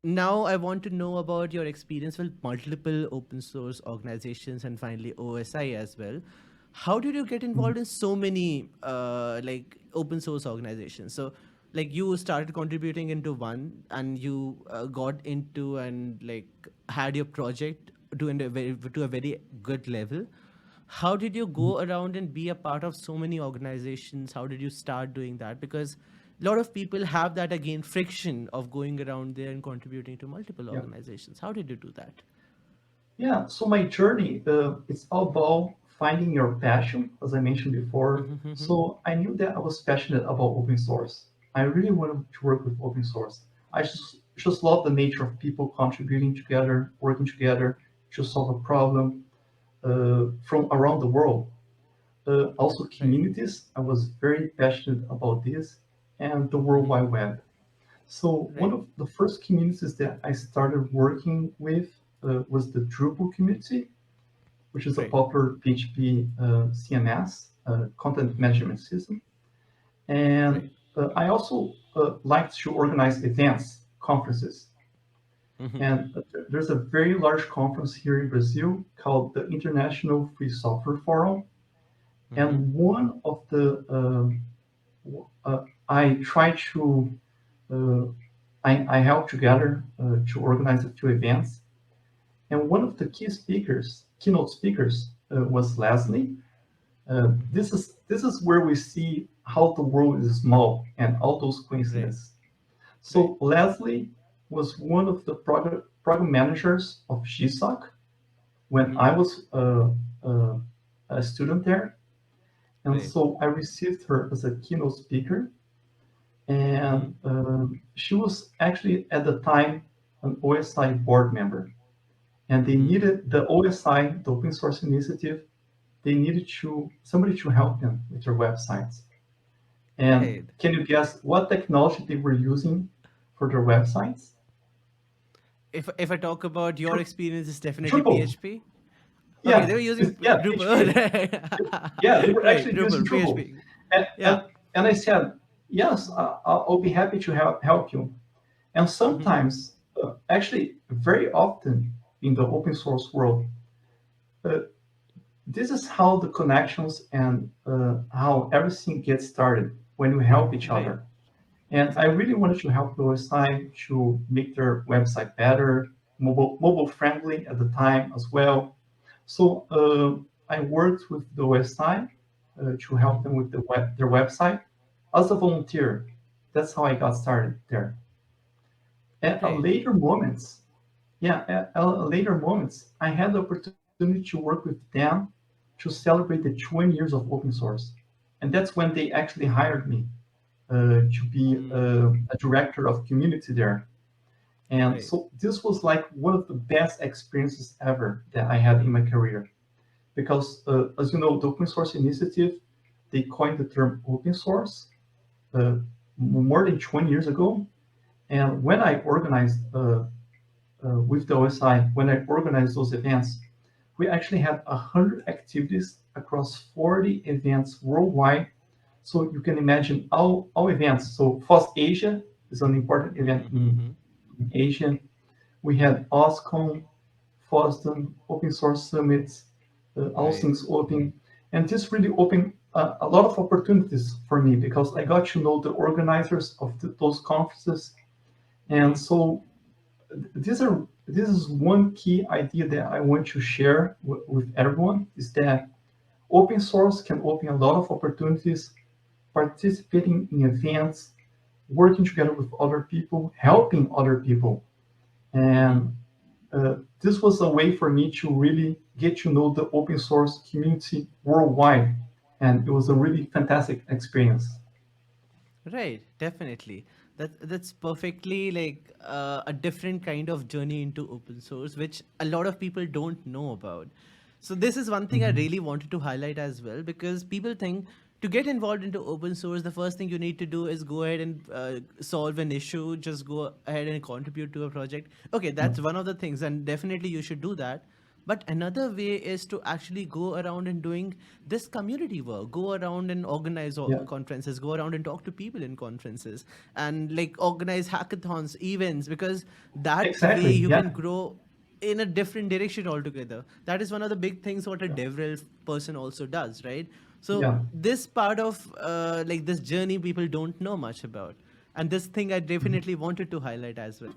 Now I want to know about your experience with multiple open source organizations and finally OSI as well. How did you get Mhm. involved in so many like open source organizations? So like you started contributing into one and you got into and like had your project to a very good level. How did you Mhm. go around and be a part of so many organizations? How did you start doing that? Because a lot of people have that again friction of going around there and contributing to multiple Yeah. organizations. How did you do that? Yeah. So my journey, it's all about finding your passion, as I mentioned before. Mm-hmm. So I knew that I was passionate about open source. I really wanted to work with open source. I just love the nature of people contributing together, working together to solve a problem from around the world. Also, Right. communities. I was very passionate about this and the World Mm-hmm. Wide Web. So one Right. of the first communities that I started working with was the Drupal community, which is a Right. popular PHP CMS content Mm-hmm. management system. And Right. I also like to organize events, conferences. Mm-hmm. And there's a very large conference here in Brazil called the International Free Software Forum. Mm-hmm. And one of the I try to uh, I helped together to organize a few events, and one of the keynote speakers, was Leslie. Mm-hmm. This is where we see how the world is small and all those Right. coincidences. Right. So Leslie was one of the program managers of GSOC when Mm-hmm. I was a student there, and Right. so I received her as a keynote speaker. Mm-hmm. And she was actually at the time an OSI board member, and they Mm-hmm. needed the OSI, the open source initiative. They needed somebody to help them with their websites. And Right. can you guess what technology they were using for their websites? If I talk about your Dru- experience, it's definitely Drupal. PHP. Okay, they Yeah, were using yeah, Drupal. PHP. Yeah, they were Right, actually Drupal, using Drupal. PHP. And, Yeah. and, and I said, yes, I'll be happy to help you. And Mm-hmm. sometimes, actually, very often in the open source world, uh, this is how the connections and how everything gets started when we help each Right. other. And I Exactly. really wanted to help the OSI to make their website better, mobile friendly at the time as well. So I worked with the OSI to help them Mm-hmm. with their website as a volunteer. That's how I got started there. At a Right. later moments, yeah, at a later moments, I had the opportunity to work with them to celebrate the 20 years of open source. And that's when they actually hired me to be Mm. a director of community there. And Right. so this was like one of the best experiences ever that I had in my career. Because as you know, the open source initiative, they coined the term open source uh, more than 20 years ago. And when I organized with the OSI, when I organized those events, we actually had 100 activities across 40 events worldwide. So you can imagine all events. So FOSS Asia is an important event Mm-hmm. in Asia. We had OSCON, FOSDEM, Open Source Summits, All Right. Things Open. And this really opened a lot of opportunities for me because I got to know the organizers of those conferences. And Mm-hmm. so this is one key idea that I want to share with everyone is that open source can open a lot of opportunities, participating in events, working together with other people, helping other people. Mm-hmm. And this was a way for me to really get to know the open source community worldwide. And it was a really fantastic experience. Right, definitely. That's perfectly like a different kind of journey into open source, which a lot of people don't know about. So this is one thing I Mhm. really wanted to highlight as well, because people think to get involved into open source, the first thing you need to do is go ahead and solve an issue, just go ahead and contribute to a project. Okay, Yeah. that's one of the things, and definitely you should do that. But another way is to actually go around and doing this community work, go around and organize Yeah, conferences, go around and talk to people in conferences, and like organize hackathons, events, because that way exactly. you can Yeah, grow in a different direction altogether. That is one of the big things what a yeah, DevRel person also does, right? So yeah. this part of like this journey people don't know much about, and this thing I Mhm. definitely wanted to highlight as well.